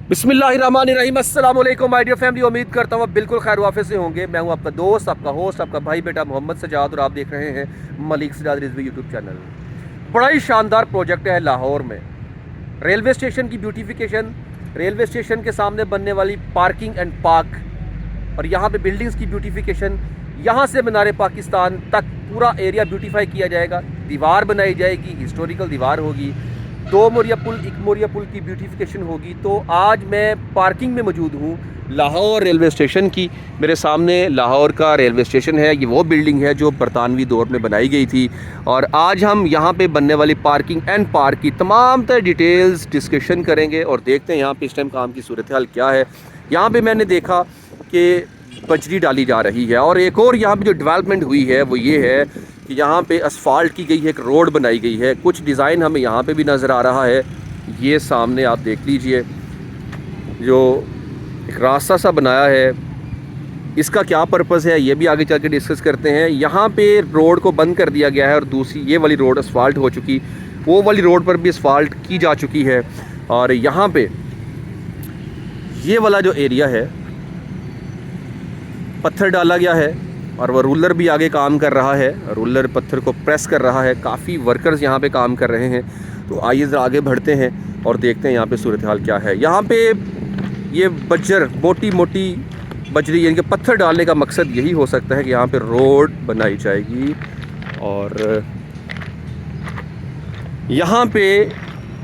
बिस्मिल्लाहिर्रहमानिर्रहीम। अस्सलाम वालेकुम माय डियर फैमिली। उम्मीद करता हूँ आप बिल्कुल खैर वाफियत से होंगे। मैं हूँ आपका दोस्त, आपका होस्ट, आपका भाई बेटा मोहम्मद सजाद और आप देख रहे हैं मलिक सजाद रिजवी यूट्यूब चैनल। बड़ा ही शानदार प्रोजेक्ट है लाहौर में, रेलवे स्टेशन की ब्यूटिफिकेशन, रेलवे स्टेशन के सामने बनने वाली पार्किंग एंड पार्क और यहाँ पे बिल्डिंग्स की ब्यूटिफिकेशन। यहाँ से मीनार पाकिस्तान तक पूरा एरिया ब्यूटीफाई किया जाएगा। दीवार बनाई जाएगी, हिस्टोरिकल दीवार होगी, 2 मोरिया पुल, 1 मोरिया पुल की ब्यूटिफिकेशन होगी। तो आज मैं पार्किंग में मौजूद हूँ लाहौर रेलवे स्टेशन की। मेरे सामने लाहौर का रेलवे स्टेशन है। ये वो बिल्डिंग है जो बरतानवी दौर में बनाई गई थी और आज हम यहाँ पे बनने वाली पार्किंग एंड पार्क की तमाम तरह डिटेल्स डिस्कशन करेंगे और देखते हैं यहाँ पे इस टाइम काम की सूरत हाल क्या है। यहाँ पे मैंने देखा कि बजरी डाली जा रही है और एक और यहाँ पे जो डेवलपमेंट हुई है वो ये है कि यहाँ पे असफाल्ट की गई है, एक रोड बनाई गई है। कुछ डिज़ाइन हमें यहाँ पे भी नज़र आ रहा है। ये सामने आप देख लीजिए, जो एक रास्ता सा बनाया है, इसका क्या पर्पज़ है ये भी आगे चल के डिस्कस करते हैं। यहाँ पे रोड को बंद कर दिया गया है और दूसरी ये वाली रोड असफाल्ट हो चुकी, वो वाली रोड पर भी असफाल्ट की जा चुकी है। और यहाँ पे ये वाला जो एरिया है पत्थर डाला गया है और वह रूलर भी आगे काम कर रहा है, रूलर पत्थर को प्रेस कर रहा है। काफ़ी वर्कर्स यहाँ पे काम कर रहे हैं। तो आइए ज़रा आगे बढ़ते हैं और देखते हैं यहाँ पे सूरत हाल क्या है। यहाँ पे ये बज्जर, मोटी मोटी बजरी, यानी कि पत्थर डालने का मकसद यही हो सकता है कि यहाँ पे रोड बनाई जाएगी और यहाँ पे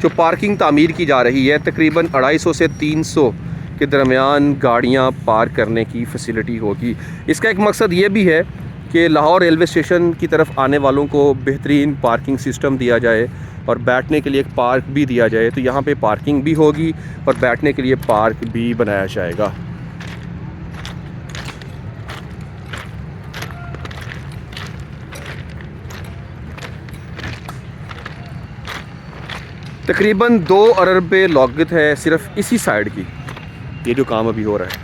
जो पार्किंग तामीर की जा रही है तकरीबन 250 से 300 के दरमियान गाड़ियाँ पार्क करने की फ़ैसिलिटी होगी। इसका एक मकसद ये भी है कि लाहौर रेलवे स्टेशन की तरफ आने वालों को बेहतरीन पार्किंग सिस्टम दिया जाए और बैठने के लिए एक पार्क भी दिया जाए। तो यहाँ पे पार्किंग भी होगी और बैठने के लिए पार्क भी बनाया जाएगा। तकरीबन 2 अरब रुपये लागत है सिर्फ इसी साइड की, ये जो काम अभी हो रहा है।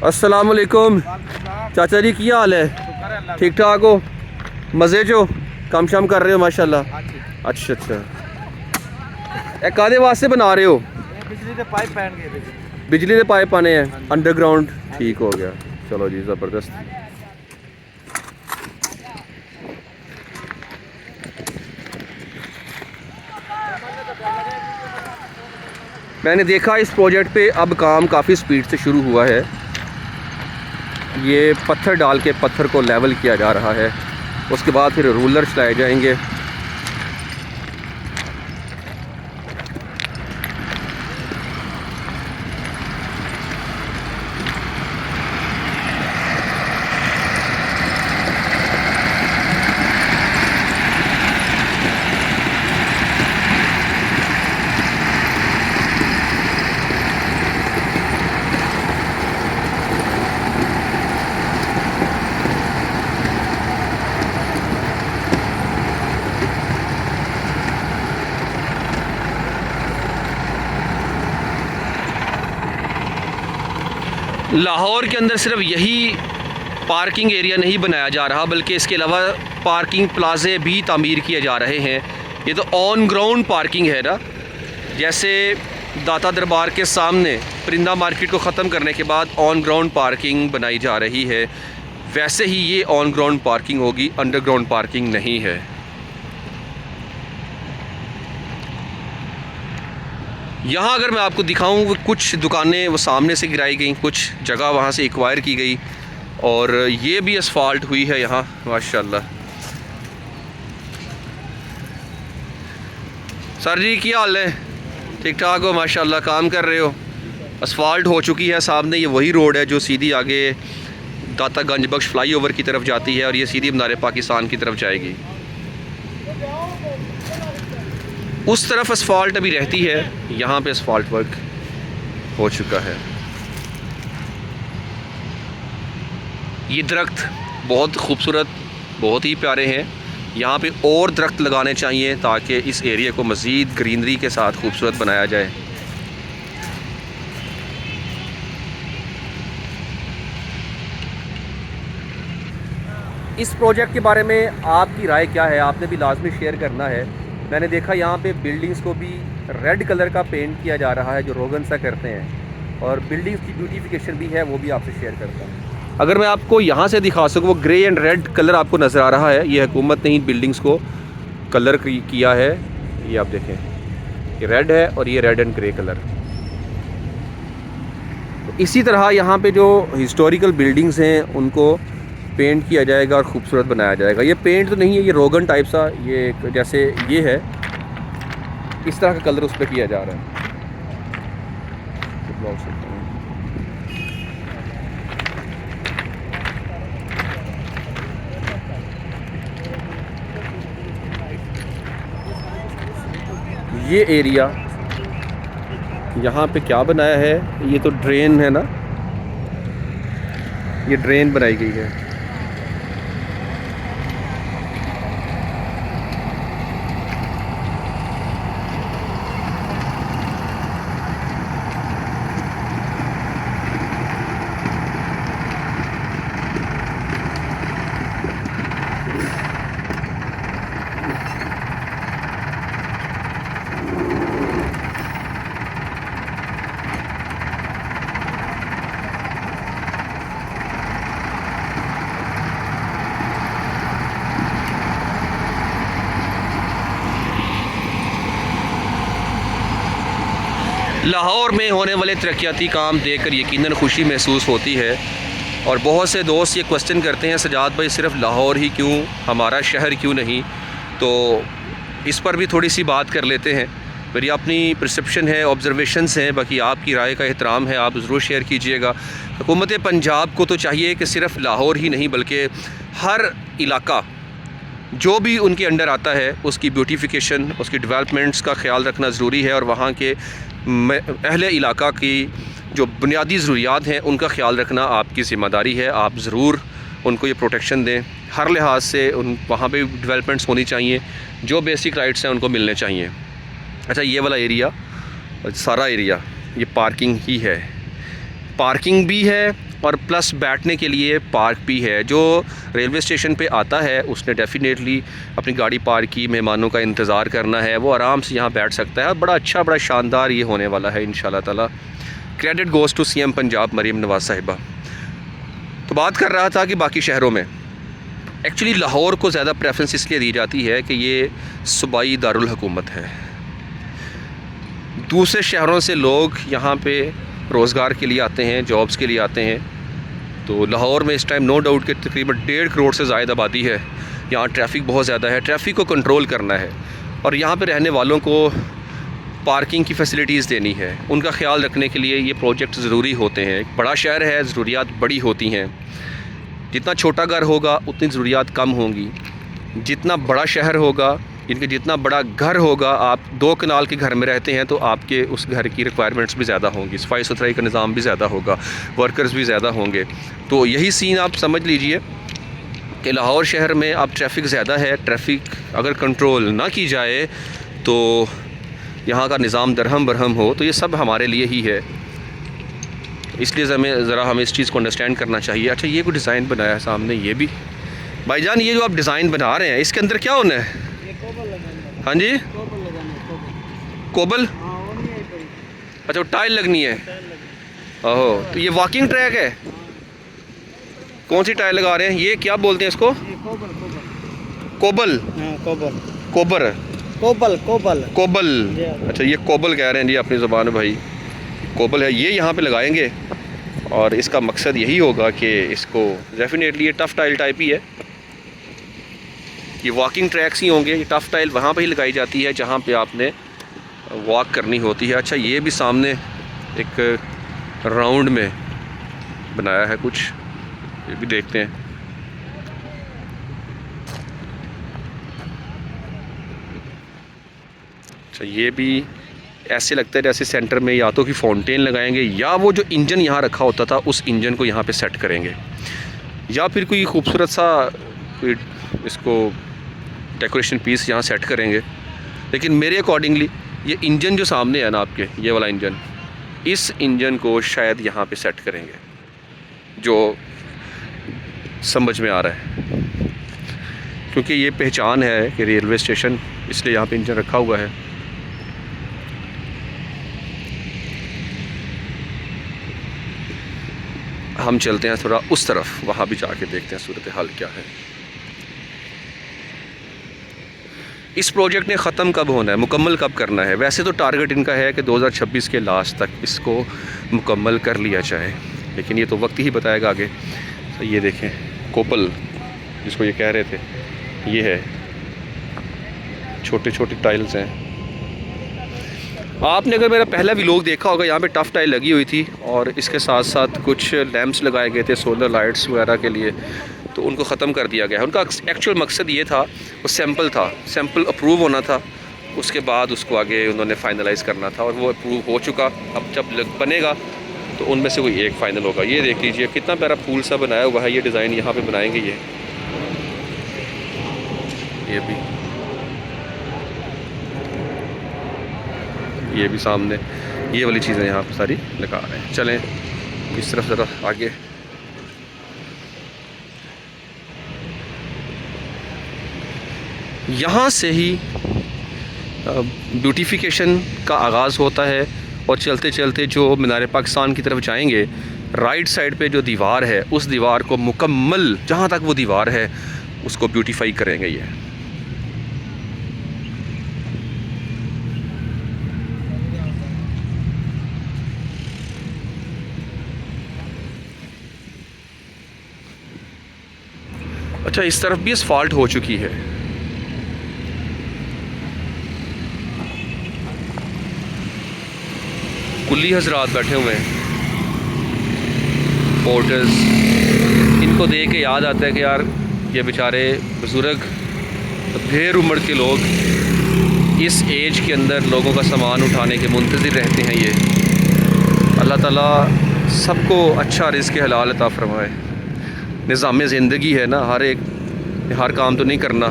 अस्सलाम वालेकुम चाचा जी, क्या हाल है? ठीक ठाक हो? मज़े जो काम शाम कर रहे हो माशाल्लाह। अच्छा अच्छा, कादे वास्ते बना रहे हो? बिजली के पाइप पहन गए, बिजली के पाइप आने हैं अंडरग्राउंड। ठीक हो गया, चलो जी, ज़बरदस्त। मैंने देखा इस प्रोजेक्ट पे अब काम काफ़ी स्पीड से शुरू हुआ है। ये पत्थर डाल के पत्थर को लेवल किया जा रहा है, उसके बाद फिर रूलर चलाए जाएंगे। लाहौर के अंदर सिर्फ यही पार्किंग एरिया नहीं बनाया जा रहा बल्कि इसके अलावा पार्किंग प्लाजे भी तामीर किए जा रहे हैं। ये तो ऑन ग्राउंड पार्किंग है ना, जैसे दाता दरबार के सामने परिंदा मार्केट को ख़त्म करने के बाद ऑन ग्राउंड पार्किंग बनाई जा रही है, वैसे ही ये ऑन ग्राउंड पार्किंग होगी, अंडरग्राउंड पार्किंग नहीं है। यहाँ अगर मैं आपको दिखाऊँ, कुछ दुकानें वो सामने से गिराई गई, कुछ जगह वहाँ से एक्वायर की गई और ये भी असफाल्ट हुई है यहाँ माशाल्लाह। सर जी, क्या हाल है? ठीक ठाक हो माशाल्लाह, काम कर रहे हो? असफाल्ट हो चुकी है। सामने ये वही रोड है जो सीधी आगे दाता गंज बख्श फ्लाईओवर की तरफ जाती है और ये सीधी मीनार पाकिस्तान की तरफ जाएगी। उस तरफ असफाल्ट अभी रहती है, यहाँ पे असफाल्ट वर्क हो चुका है। ये दरख्त बहुत खूबसूरत, बहुत ही प्यारे हैं। यहाँ पे और दरख्त लगाने चाहिए ताकि इस एरिया को मज़ीद ग्रीनरी के साथ खूबसूरत बनाया जाए। इस प्रोजेक्ट के बारे में आपकी राय क्या है? आपने भी लाजमी शेयर करना है मैंने देखा यहाँ पे बिल्डिंग्स को भी रेड कलर का पेंट किया जा रहा है, जो रोगन सा करते हैं, और बिल्डिंग्स की ब्यूटीफिकेशन भी है, वो भी आपसे शेयर करता हूँ। अगर मैं आपको यहाँ से दिखा सकूँ, वो ग्रे एंड रेड कलर आपको नज़र आ रहा है, ये हुकूमत ने इन बिल्डिंग्स को कलर किया है। ये आप देखें, ये रेड है और ये रेड एंड ग्रे कलर। तो इसी तरह यहाँ पे जो हिस्टोरिकल बिल्डिंग्स हैं उनको पेंट किया जाएगा और ख़ूबसूरत बनाया जाएगा। ये पेंट तो नहीं है, ये रोगन टाइप सा, ये जैसे ये है, इस तरह का कलर उस पर किया जा रहा है। ये एरिया यहाँ पे क्या बनाया है, ये तो ड्रेन है ना, ये ड्रेन बनाई गई है। लाहौर में होने वाले तरक्याती काम देखकर यकीनन खुशी महसूस होती है। और बहुत से दोस्त ये क्वेश्चन करते हैं, सजाद भाई सिर्फ लाहौर ही क्यों, हमारा शहर क्यों नहीं? तो इस पर भी थोड़ी सी बात कर लेते हैं। मेरी अपनी परसेप्शन है, ऑब्जर्वेशंस हैं, बाकी आपकी राय का एहतराम है, आप ज़रूर शेयर कीजिएगा। हुकूमत पंजाब को तो चाहिए कि सिर्फ लाहौर ही नहीं बल्कि हर इलाका जो भी उनके अंडर आता है उसकी ब्यूटिफिकेशन, उसकी डेवलपमेंट्स का ख्याल रखना ज़रूरी है, और वहाँ के अहले इलाका की जो बुनियादी ज़रूरियात हैं उनका ख्याल रखना आपकी ज़िम्मेदारी है। आप ज़रूर उनको ये प्रोटेक्शन दें, हर लिहाज से उन वहाँ पे डेवलपमेंट्स होनी चाहिए, जो बेसिक राइट्स हैं उनको मिलने चाहिए। अच्छा, ये वाला एरिया, सारा एरिया ये पार्किंग ही है, पार्किंग भी है और प्लस बैठने के लिए पार्क भी है। जो रेलवे स्टेशन पे आता है उसने डेफिनेटली अपनी गाड़ी पार्क की, मेहमानों का इंतज़ार करना है, वो आराम से यहाँ बैठ सकता है। बड़ा अच्छा, बड़ा शानदार ये होने वाला है इंशाल्लाह ताला। Credit goes to CM Punjab Maryam Nawaz साहिबा। तो बात कर रहा था कि बाकी शहरों में एक्चुअली लाहौर को ज़्यादा प्रेफरेंस इसलिए दी जाती है कि ये सूबाई दारुल हुकूमत है। दूसरे शहरों से लोग यहाँ पे रोज़गार के लिए आते हैं, जॉब्स के लिए आते हैं। तो लाहौर में इस टाइम नो डाउट कि तकरीबन 1.5 करोड़ से ज़ायद आबादी है। यहाँ ट्रैफिक बहुत ज़्यादा है, ट्रैफिक को कंट्रोल करना है और यहाँ पे रहने वालों को पार्किंग की फैसिलिटीज़ देनी है। उनका ख्याल रखने के लिए ये प्रोजेक्ट ज़रूरी होते हैं। एक बड़ा शहर है, ज़रूरियात बड़ी होती हैं। जितना छोटा घर होगा उतनी ज़रूरियात कम होंगी। जितना बड़ा शहर होगा, इनके जितना बड़ा घर होगा, आप 2 कनाल के घर में रहते हैं तो आपके उस घर की रिक्वायरमेंट्स भी ज़्यादा होंगी, सफाई सुथराई का निज़ाम भी ज़्यादा होगा, वर्कर्स भी ज़्यादा होंगे। तो यही सीन आप समझ लीजिए कि लाहौर शहर में अब ट्रैफिक ज़्यादा है। ट्रैफिक अगर कंट्रोल ना की जाए तो यहाँ का निज़ाम दरहम बरहम हो, तो ये सब हमारे लिए ही है। इसलिए हमें इस चीज़ को अंडरस्टैंड करना चाहिए। अच्छा, ये कोई डिज़ाइन बनाया है सामने, ये भी भाईजान, ये जो आप डिज़ाइन बना रहे हैं इसके अंदर क्या होना है? हाँ जी, कोबल। अच्छा, वो टाइल लगनी है। ओहो, तो ये वॉकिंग ट्रैक है। कौन सी टाइल लगा रहे हैं? ये क्या बोलते हैं इसको? कोबल। कोबर, कोबल। अच्छा, ये कोबल कह रहे हैं जी अपनी ज़ुबान में भाई, कोबल है। ये यहाँ पे लगाएंगे और इसका मकसद यही होगा कि इसको डेफिनेटली, ये टफ़ टाइल टाइप ही है, ये वॉकिंग ट्रैक्स ही होंगे। ये टफ़ टाइल वहाँ पे ही लगाई जाती है जहाँ पे आपने वॉक करनी होती है। अच्छा, ये भी सामने एक राउंड में बनाया है कुछ, ये भी देखते हैं। अच्छा, ये भी ऐसे लगता है जैसे सेंटर में या तो कि फाउंटेन लगाएंगे या वो जो इंजन यहाँ रखा होता था उस इंजन को यहाँ पे सेट करेंगे, या फिर कोई खूबसूरत सा इसको डेकोरेशन पीस यहाँ सेट करेंगे। लेकिन मेरे अकॉर्डिंगली ये इंजन जो सामने है ना आपके, ये वाला इंजन, इस इंजन को शायद यहाँ पे सेट करेंगे, जो समझ में आ रहा है। क्योंकि ये पहचान है कि रेलवे स्टेशन इसलिए यहाँ पे इंजन रखा हुआ है। हम चलते हैं थोड़ा उस तरफ, वहाँ भी जाके देखते हैं सूरत हाल क्या है। इस प्रोजेक्ट ने ख़त्म कब होना है, मुकम्मल कब करना है? वैसे तो टारगेट इनका है कि 2026 के लास्ट तक इसको मुकम्मल कर लिया जाए, लेकिन ये तो वक्त ही बताएगा आगे। तो ये देखें कोपल जिसको ये कह रहे थे, ये है, छोटे छोटे टाइल्स हैं। आपने अगर मेरा पहला व्लॉग देखा होगा, यहाँ पे टफ़ टाइल लगी हुई थी और इसके साथ साथ कुछ लैंप्स लगाए गए थे सोलर लाइट्स वगैरह के लिए, तो उनको ख़त्म कर दिया गया है। उनका एक्चुअल मकसद ये था, वो सैम्पल था, सैम्पल अप्रूव होना था, उसके बाद उसको आगे उन्होंने फाइनलाइज़ करना था और वो अप्रूव हो चुका। अब जब बनेगा तो उनमें से कोई एक फ़ाइनल होगा। ये देख लीजिए कितना प्यारा फूल सा बनाया हुआ है, ये डिज़ाइन यहाँ पे बनाएंगे ये भी सामने ये वाली चीज़ें यहाँ पे सारी लगा रहे हैं। चलें इस तरफ ज़रा आगे। यहाँ से ही ब्यूटिफिकेशन का आगाज़ होता है और चलते चलते जो मीनार पाकिस्तान की तरफ जाएंगे, राइट साइड पे जो दीवार है उस दीवार को मुकम्मल, जहाँ तक वो दीवार है उसको ब्यूटीफाई करेंगे ये। अच्छा, इस तरफ भी असफाल्ट हो चुकी है। कुल्ली हजरात बैठे हुए हैं, पोर्टर्स, इनको देख के याद आता है कि यार ये बेचारे बुज़ुर्ग, ढेर उम्र के लोग इस एज के अंदर लोगों का सामान उठाने के मुंतज़िर रहते हैं। ये अल्लाह ताला सबको अच्छा रिज़्क़ हलाल अता फरमाए। निज़ाम ज़िंदगी है ना, हर काम तो नहीं करना,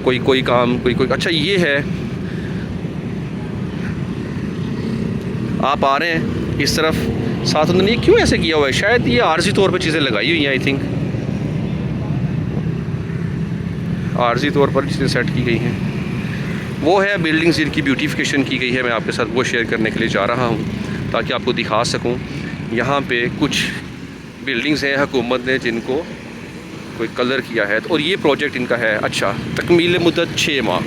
कोई काम कोई। अच्छा ये है, आप आ रहे हैं इस तरफ, साथ उन्होंने क्यों ऐसे किया हुआ है? शायद ये आर्जी तौर पे चीज़ें लगाई हुई हैं, आई थिंक आर्जी तौर पर चीज़ें सेट की गई हैं। वो है बिल्डिंग्स जिनकी ब्यूटिफिकेशन की गई है, मैं आपके साथ वो शेयर करने के लिए जा रहा हूँ ताकि आपको दिखा सकूँ। यहाँ पे कुछ बिल्डिंग्स हैं हुकूमत ने जिनको कोई कलर किया है, और ये प्रोजेक्ट इनका है। अच्छा, तकमील मुद्दत 6 माह।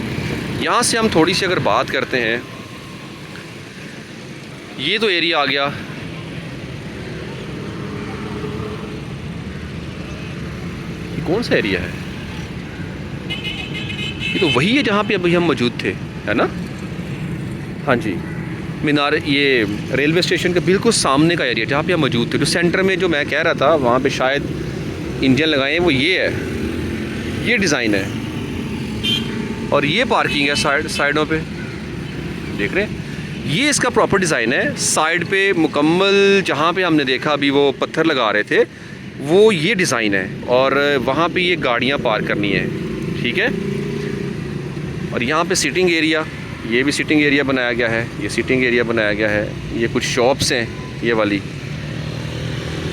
यहाँ से हम थोड़ी सी अगर बात करते हैं, ये तो एरिया आ गया, ये कौन सा एरिया है? ये तो वही है जहाँ पे अभी हम मौजूद थे, है ना? हाँ जी, मीनार, ये रेलवे स्टेशन के बिल्कुल सामने का एरिया जहाँ पे हम मौजूद थे। जो सेंटर में जो मैं कह रहा था वहाँ पे शायद इंजन लगाए हैं, वो ये है, ये डिज़ाइन है। और ये पार्किंग है साइडों पे, देख रहे हैं? ये इसका प्रॉपर डिज़ाइन है। साइड पे मुकम्मल जहाँ पे हमने देखा अभी वो पत्थर लगा रहे थे, वो ये डिज़ाइन है, और वहाँ पे ये गाड़ियाँ पार्क करनी है, ठीक है? और यहाँ पे सिटिंग एरिया, ये भी सिटिंग एरिया बनाया गया है, ये सिटिंग एरिया बनाया गया है। ये कुछ शॉप्स हैं, ये वाली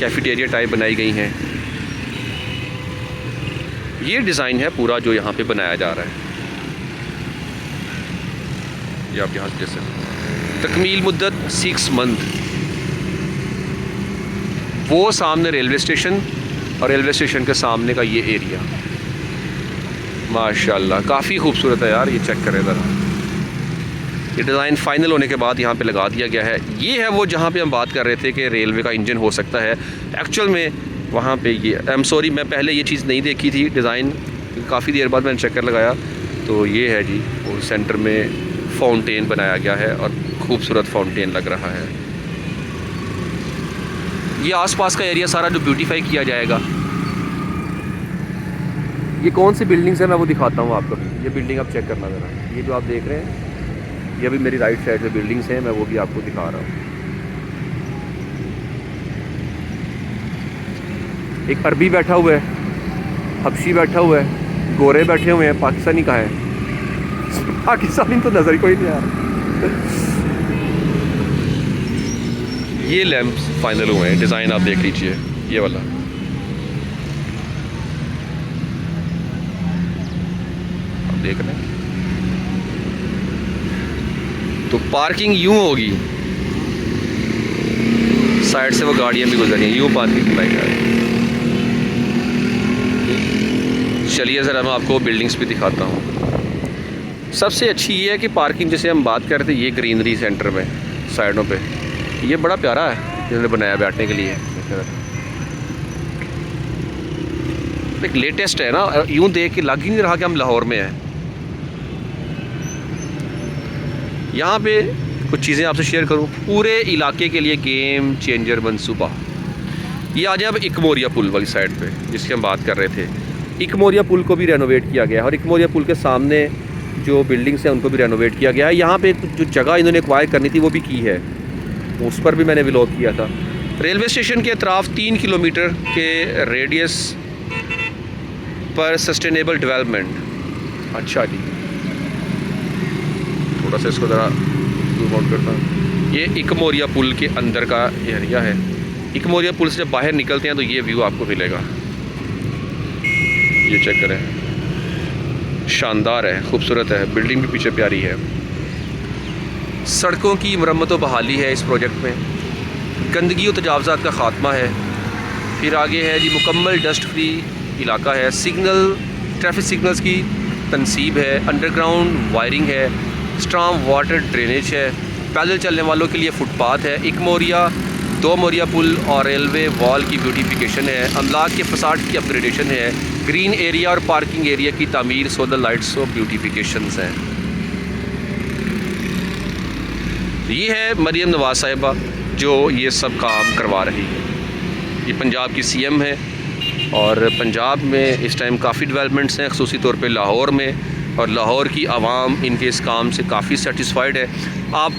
कैफेटेरिया टाइप बनाई गई हैं। ये डिज़ाइन है पूरा जो यहाँ पे बनाया जा रहा है। ये आप यहाँ से जैसे तकमील मुद्दत 6 मंथ। वो सामने रेलवे स्टेशन, और रेलवे स्टेशन के सामने का ये एरिया माशाल्लाह काफ़ी खूबसूरत है यार। ये चेक करें ज़रा, ये डिज़ाइन फ़ाइनल होने के बाद यहाँ पे लगा दिया गया है। ये है वो जहाँ पे हम बात कर रहे थे कि रेलवे का इंजन हो सकता है। एक्चुअल में वहाँ पे ये, आई एम सॉरी, मैं पहले ये चीज़ नहीं देखी थी डिज़ाइन, काफ़ी देर बाद मैंने चक्कर लगाया तो ये है जी, वो सेंटर में फाउंटेन बनाया गया है और खूबसूरत फाउंटेन लग रहा है। ये आसपास का एरिया सारा जो ब्यूटीफाई किया जाएगा। ये कौन सी बिल्डिंग्स है मैं वो दिखाता हूँ आपको। ये बिल्डिंग आप चेक करना ज़रा, ये जो आप देख रहे हैं, ये अभी मेरी राइट साइड में बिल्डिंग्स हैं, मैं वो भी आपको दिखा रहा हूँ। एक अरबी बैठा हुआ है, हबशी बैठा हुआ है, गोरे बैठे हुए हैं, पाकिस्तानी कहाँ है? पाकिस्तानी तो नज़र कोई नहीं आ रहा। ये लैंप्स फाइनल हुए हैं, डिज़ाइन आप देख लीजिए, ये वाला आप देख रहे हैं। तो पार्किंग यूँ होगी, साइड से वो गाड़ियाँ भी गुजर रही हैं, यूँ पार्किंग बनाई जा रही है। चलिए ज़रा मैं आपको बिल्डिंग्स भी दिखाता हूँ। सबसे अच्छी ये है कि पार्किंग, जैसे हम बात कर रहे थे, ये ग्रीनरी सेंटर में साइडों पे ये बड़ा प्यारा है, इन्होंने बनाया बैठने के लिए। एक लेटेस्ट है ना, यूँ देख के लग ही नहीं रहा कि हम लाहौर में हैं। यहाँ पे कुछ चीज़ें आपसे शेयर करूँ, पूरे इलाके के लिए गेम चेंजर मनसूबा। ये आ जाए अब इकमोरिया पुल वाली साइड पे जिसकी हम बात कर रहे थे। इकमोरिया पुल को भी रेनोवेट किया गया है और इकमोरिया पुल के सामने जो बिल्डिंग्स हैं उनको भी रेनोवेट किया गया है। यहाँ पे जो जगह इन्होंने एक्वायर करनी थी वो भी की है, उस पर भी मैंने व्लॉग किया था। रेलवे स्टेशन के अतराफ 3 किलोमीटर के रेडियस पर सस्टेनेबल डेवलपमेंट। अच्छा जी, थोड़ा सा इसको ज़रा जूम आउट करता हूँ। ये इकमोरिया पुल के अंदर का एरिया है। इकमोरिया पुल से जब बाहर निकलते हैं तो ये व्यू आपको मिलेगा। ये चेक करें, शानदार है, खूबसूरत है, बिल्डिंग भी पीछे प्यारी है। सड़कों की मरम्मत व बहाली है इस प्रोजेक्ट में। गंदगी और तजावज़ात का ख़ात्मा है। फिर आगे है जी मुकम्मल डस्ट फ्री इलाका है। ट्रैफिक सिग्नल्स की तनसीब है। अंडरग्राउंड वायरिंग है। स्ट्रॉन्ग वाटर ड्रेनेज है। पैदल चलने वालों के लिए फुटपाथ है। एक मोरिया, 2 मोरिया पुल और रेलवे वॉल की ब्यूटिफिकेशन है। अमलाक के फसाड की अपग्रेडेशन है। ग्रीन एरिया और पार्किंग एरिया की तामीर, सोलर लाइट्स और ब्यूटिफिकेशंस हैं। ये है मरियम नवाज़ साहिबा जो ये सब काम करवा रही है। ये पंजाब की सीएम है और पंजाब में इस टाइम काफ़ी डेवलपमेंट्स हैं, ख़ुसूसी तौर पे लाहौर में, और लाहौर की आवाम इनके इस काम से काफ़ी सेटिस्फाइड है। आप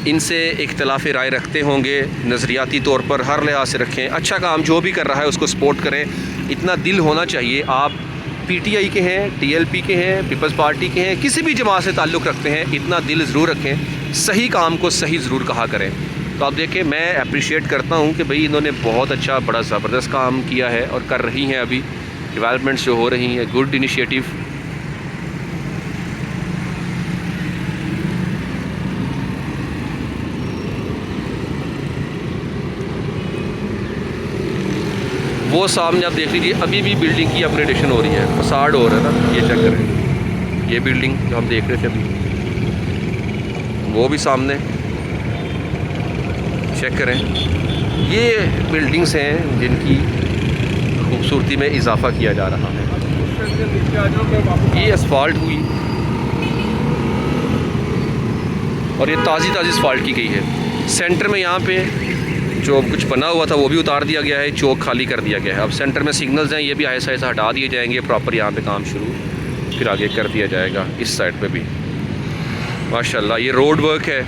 इनसे इख्तिलाफ़ राय रखते होंगे, नज़रियाती तौर पर हर लिहाज से रखें। अच्छा काम जो भी कर रहा है उसको सपोर्ट करें, इतना दिल होना चाहिए। आप पीटीआई के हैं, टीएलपी के हैं, पीपल्स पार्टी के हैं, किसी भी जमात से ताल्लुक़ रखते हैं, इतना दिल ज़रूर रखें, सही काम को सही ज़रूर कहा करें। तो आप देखें, मैं अप्रिशिएट करता हूँ कि भाई इन्होंने बहुत अच्छा, बड़ा ज़बरदस्त काम किया है और कर रही हैं। अभी डेवलपमेंट्स जो हो रही हैं, गुड इनिशिएटिव। वो सामने आप देख लीजिए, अभी भी बिल्डिंग की अपग्रेडेशन हो रही है, फसाड हो रहा है ना, ये चेक करें। ये बिल्डिंग जो हम देख रहे थे अभी, वो भी सामने चेक करें। ये बिल्डिंग्स हैं जिनकी खूबसूरती में इजाफा किया जा रहा है। ये असफाल्ट हुई और ये ताज़ी असफाल्ट की गई है। सेंटर में यहाँ पे जो कुछ बना हुआ था वो भी उतार दिया गया है, चौक खाली कर दिया गया है। अब सेंटर में सिग्नल्स हैं, ये भी ऐसा ऐसा हटा दिए जाएंगे, प्रॉपर यहाँ पे काम शुरू फिर आगे कर दिया जाएगा। इस साइड पे भी माशाल्लाह ये रोड वर्क है।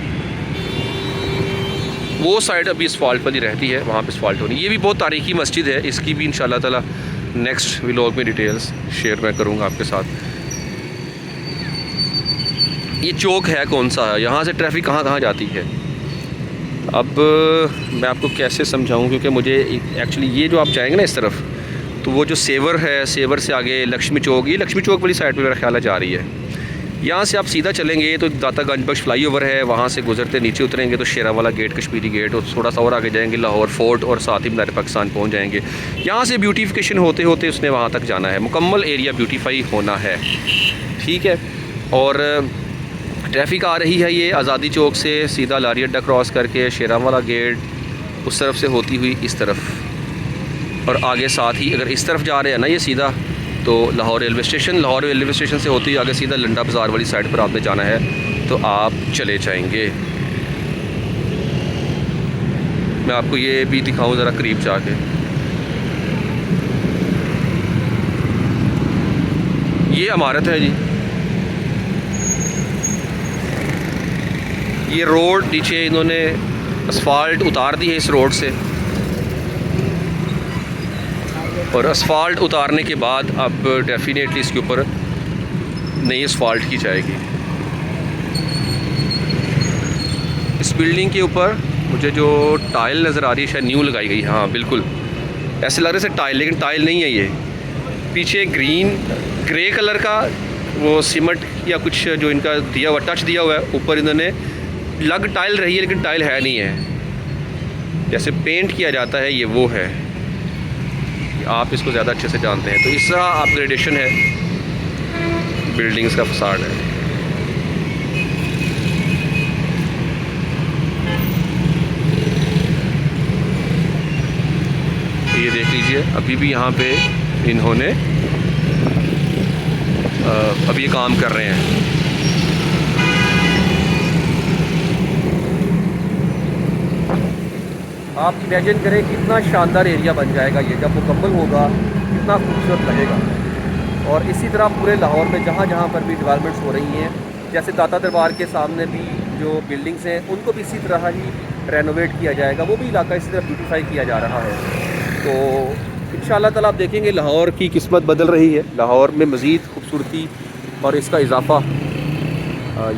वो साइड अभी असफाल्ट वाली रहती है, वहाँ पे असफाल्ट होनी। ये भी बहुत तारीखी मस्जिद है, इसकी भी इंशाल्लाह ताला नेक्स्ट व्लॉग में डिटेल्स शेयर मैं करूँगा आपके साथ। ये चौक है कौन सा है, यहाँ से ट्रैफिक कहाँ कहाँ जाती है, अब मैं आपको कैसे समझाऊं, क्योंकि मुझे एक्चुअली ये जो आप जाएंगे ना इस तरफ, तो वो जो सेवर है, सेवर से आगे लक्ष्मी चौक, ये लक्ष्मी चौक वाली साइड पे मेरा ख्याल है जा रही है। यहाँ से आप सीधा चलेंगे तो दाता गंज बख्श फ्लाईओवर है, वहाँ से गुजरते नीचे उतरेंगे तो शेरावाला गेट, कश्मीरी गेट, और थोड़ा सा और आगे जाएंगे लाहौर फोर्ट और साथ ही मीनार पाकिस्तान पहुँच जाएंगे। यहाँ से ब्यूटिफिकेशन होते होते उसने वहाँ तक जाना है, मुकम्मल एरिया ब्यूटीफाई होना है, ठीक है। और ट्रैफिक आ रही है ये आज़ादी चौक से सीधा लारी अड्डा क्रॉस करके शेरावाला गेट उस तरफ से होती हुई इस तरफ, और आगे साथ ही अगर इस तरफ जा रहे हैं ना ये सीधा, तो Lahore railway station, Lahore railway station से होती हुई आगे सीधा लंडा बाज़ार वाली साइड पर आपने जाना है तो आप चले जाएंगे। मैं आपको ये भी दिखाऊं ज़रा करीब जाके। ये इमारत है जी, ये रोड नीचे इन्होंने असफाल्ट उतार दी है इस रोड से, और असफाल्ट उतारने के बाद अब डेफिनेटली इसके ऊपर नई असफाल्ट की जाएगी। इस बिल्डिंग के ऊपर मुझे जो टाइल नज़र आ रही है शायद न्यू लगाई गई, हाँ बिल्कुल ऐसे लग रहे थे टाइल, लेकिन टाइल नहीं है ये। पीछे ग्रे कलर का वो सीमेंट या कुछ जो इनका दिया हुआ टच दिया हुआ है, ऊपर इन्होंने लग टाइल रही है लेकिन टाइल है नहीं है। जैसे पेंट किया जाता है ये वो है, आप इसको ज़्यादा अच्छे से जानते हैं। तो इस तरह अपग्रेडेशन है, बिल्डिंग्स का फसाड है। ये देख लीजिए, अभी भी यहाँ पे इन्होंने अब ये काम कर रहे हैं। आप इमेजिन करें कितना शानदार एरिया बन जाएगा ये, जब मुकम्मल होगा कितना खूबसूरत लगेगा। और इसी तरह पूरे लाहौर में जहाँ जहाँ पर भी डेवलपमेंट्स हो रही हैं, जैसे दाता दरबार के सामने भी जो बिल्डिंग्स हैं उनको भी इसी तरह ही रेनोवेट किया जाएगा, वो भी इलाका इसी तरह ब्यूटीफाई किया जा रहा है। तो इंशाअल्लाह ताला आप देखेंगे लाहौर की किस्मत बदल रही है, लाहौर में मज़ीद खूबसूरती और इसका इजाफ़ा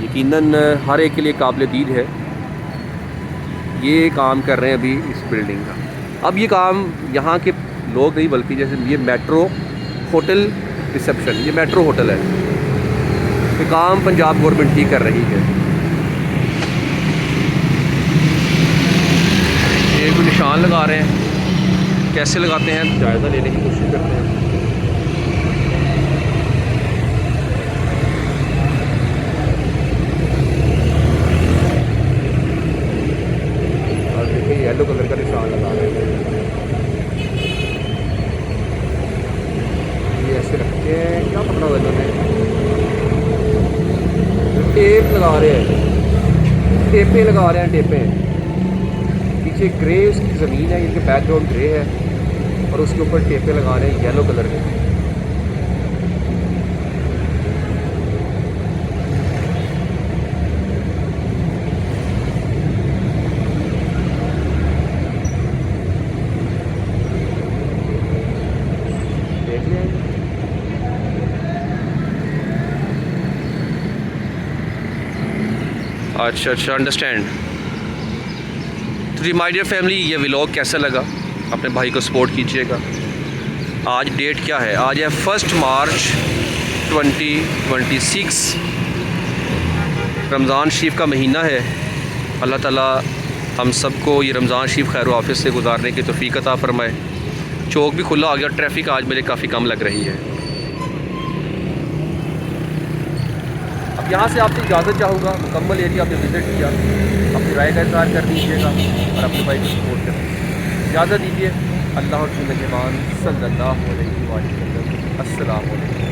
यकीनन हर एक के लिए काबिल दीद है। ये काम कर रहे हैं अभी इस बिल्डिंग का। अब ये काम यहाँ के लोग नहीं, बल्कि जैसे ये मेट्रो होटल रिसेप्शन, ये मेट्रो होटल है, ये काम पंजाब गवर्नमेंट ही कर रही है। ये कोई निशान लगा रहे हैं, कैसे लगाते हैं जायज़ा लेने की कोशिश करते हैं। और देखिए येलो कलर का निशान लगा रहे हैं, ये ऐसे रखते हैं, क्या पकड़ा हुआ इन्होंने, टेप लगा रहे हैं, टेपें लगा रहे हैं, टेपें। पीछे ग्रे उसकी ज़मीन है, इनके बैकग्राउंड ग्रे है और उसके ऊपर टेपें लगा रहे हैं येलो कलर के। देख लें, अच्छा अंडरस्टैंड। तो जी माय डियर फैमिली, ये व्लॉग कैसा लगा, अपने भाई को सपोर्ट कीजिएगा। आज डेट क्या है, आज है 1 मार्च 2026, रमज़ान शरीफ का महीना है। अल्लाह ताला हम सबको ये रमज़ान शरीफ खैर वाफिस से गुजारने की तौफीक अता फरमाए। चौक भी खुला आ गया, ट्रैफिक आज मुझे काफ़ी कम लग रही है। अब यहाँ से आपसे इजाज़त चाहूँगा, मुकम्मल एरिया आपने विज़िट किया, अपनी राय का इज़हार कर दीजिएगा और अपने भाई को सपोर्ट कर दीजिए। इजाज़त दीजिए। अल्लाह और मेहमान सल्लल्लाहु अलैहि वसल्लम। अस्सलाम वालेकुम।